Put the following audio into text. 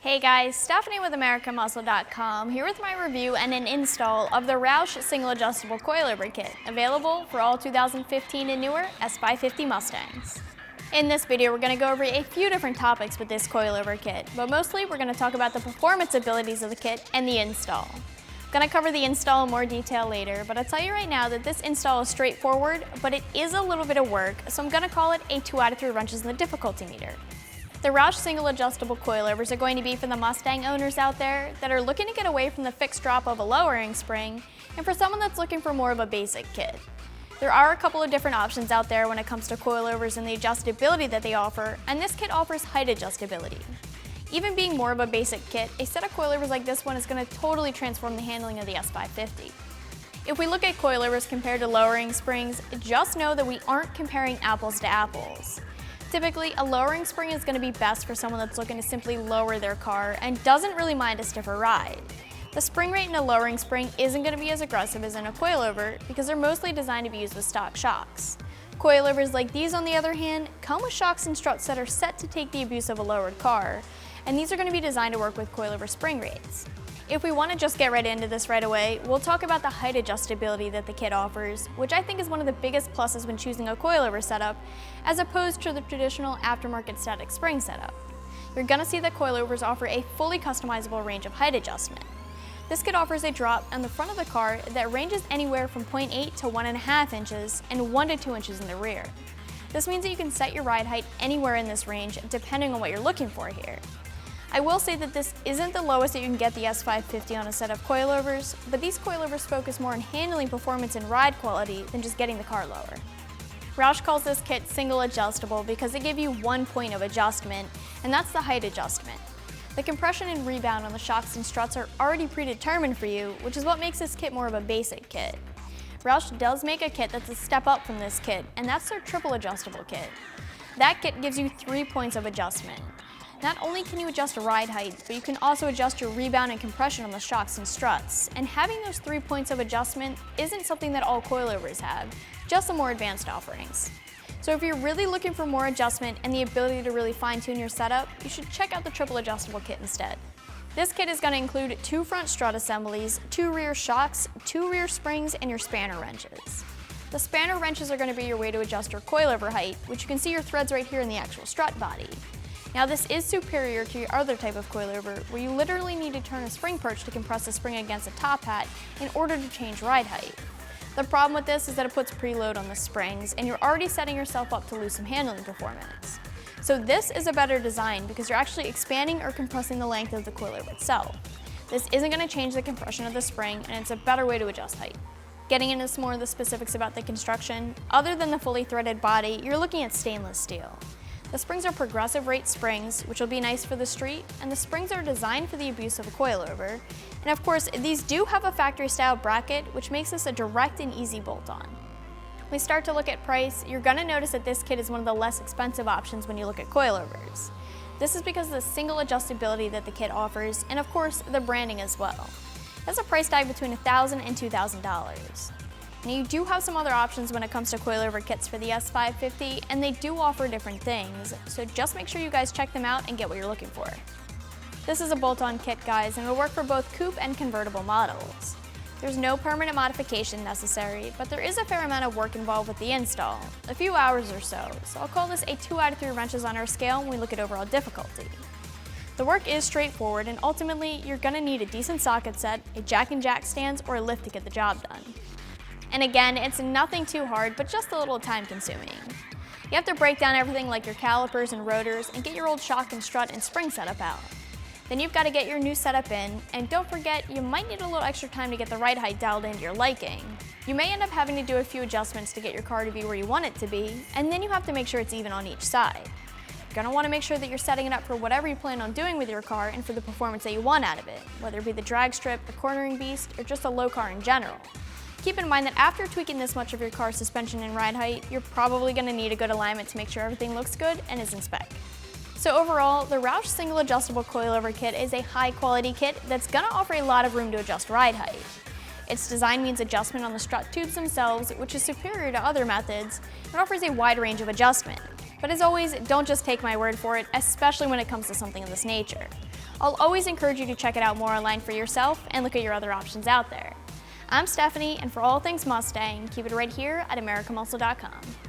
Hey guys, Stephanie with AmericanMuscle.com here with my review and an install of the Roush Single Adjustable Coilover Kit, available for all 2015 and newer S550 Mustangs. In this video, we're going to go over a few different topics with this coilover kit, but mostly we're going to talk about the performance abilities of the kit and the install. I'm going to cover the install in more detail later, but I'll tell you right now that this install is straightforward, but it is a little bit of work, so I'm going to call it a 2 out of 3 wrenches in the difficulty meter. The Roush single adjustable coilovers are going to be for the Mustang owners out there that are looking to get away from the fixed drop of a lowering spring, and for someone that's looking for more of a basic kit. There are a couple of different options out there when it comes to coilovers and the adjustability that they offer, and this kit offers height adjustability. Even being more of a basic kit, a set of coilovers like this one is going to totally transform the handling of the S550. If we look at coilovers compared to lowering springs, just know that we aren't comparing apples to apples. Typically, a lowering spring is going to be best for someone that's looking to simply lower their car and doesn't really mind a stiffer ride. The spring rate in a lowering spring isn't going to be as aggressive as in a coilover because they're mostly designed to be used with stock shocks. Coilovers like these, on the other hand, come with shocks and struts that are set to take the abuse of a lowered car, and these are going to be designed to work with coilover spring rates. If we want to just get right into this right away, we'll talk about the height adjustability that the kit offers, which I think is one of the biggest pluses when choosing a coilover setup, as opposed to the traditional aftermarket static spring setup. You're going to see that coilovers offer a fully customizable range of height adjustment. This kit offers a drop on the front of the car that ranges anywhere from 0.8 to 1.5 inches and 1 to 2 inches in the rear. This means that you can set your ride height anywhere in this range depending on what you're looking for here. I will say that this isn't the lowest that you can get the S550 on a set of coilovers, but these coilovers focus more on handling performance and ride quality than just getting the car lower. Roush calls this kit single adjustable because they give you one point of adjustment, and that's the height adjustment. The compression and rebound on the shocks and struts are already predetermined for you, which is what makes this kit more of a basic kit. Roush does make a kit that's a step up from this kit, and that's their triple adjustable kit. That kit gives you 3 points of adjustment. Not only can you adjust ride height, but you can also adjust your rebound and compression on the shocks and struts. And having those 3 points of adjustment isn't something that all coilovers have, just the more advanced offerings. So if you're really looking for more adjustment and the ability to really fine-tune your setup, you should check out the triple adjustable kit instead. This kit is going to include 2 front strut assemblies, 2 rear shocks, 2 rear springs, and your spanner wrenches. The spanner wrenches are going to be your way to adjust your coilover height, which you can see your threads right here in the actual strut body. Now this is superior to your other type of coilover, where you literally need to turn a spring perch to compress the spring against a top hat in order to change ride height. The problem with this is that it puts preload on the springs, and you're already setting yourself up to lose some handling performance. So this is a better design because you're actually expanding or compressing the length of the coilover itself. This isn't going to change the compression of the spring, and it's a better way to adjust height. Getting into some more of the specifics about the construction, other than the fully threaded body, you're looking at stainless steel. The springs are progressive rate springs, which will be nice for the street, and the springs are designed for the abuse of a coilover. And of course, these do have a factory style bracket, which makes this a direct and easy bolt-on. When we start to look at price, you're going to notice that this kit is one of the less expensive options when you look at coilovers. This is because of the single adjustability that the kit offers, and of course, the branding as well. It has a price tag between $1,000 and $2,000. Now you do have some other options when it comes to coilover kits for the S550, and they do offer different things, so just make sure you guys check them out and get what you're looking for. This is a bolt-on kit, guys, and it'll work for both coupe and convertible models. There's no permanent modification necessary, but there is a fair amount of work involved with the install, a few hours or so I'll call this a 2 out of 3 wrenches on our scale when we look at overall difficulty. The work is straightforward, and ultimately you're going to need a decent socket set, a jack and jack stands, or a lift to get the job done. And again, it's nothing too hard, but just a little time consuming. You have to break down everything like your calipers and rotors and get your old shock and strut and spring setup out. Then you've got to get your new setup in, and don't forget, you might need a little extra time to get the ride height dialed into your liking. You may end up having to do a few adjustments to get your car to be where you want it to be, and then you have to make sure it's even on each side. You're going to want to make sure that you're setting it up for whatever you plan on doing with your car and for the performance that you want out of it, whether it be the drag strip, the cornering beast, or just a low car in general. Keep in mind that after tweaking this much of your car's suspension and ride height, you're probably going to need a good alignment to make sure everything looks good and is in spec. So overall, the Roush Single Adjustable Coilover Kit is a high-quality kit that's going to offer a lot of room to adjust ride height. Its design means adjustment on the strut tubes themselves, which is superior to other methods, and offers a wide range of adjustment. But as always, don't just take my word for it, especially when it comes to something of this nature. I'll always encourage you to check it out more online for yourself and look at your other options out there. I'm Stephanie, and for all things Mustang, keep it right here at AmericanMuscle.com.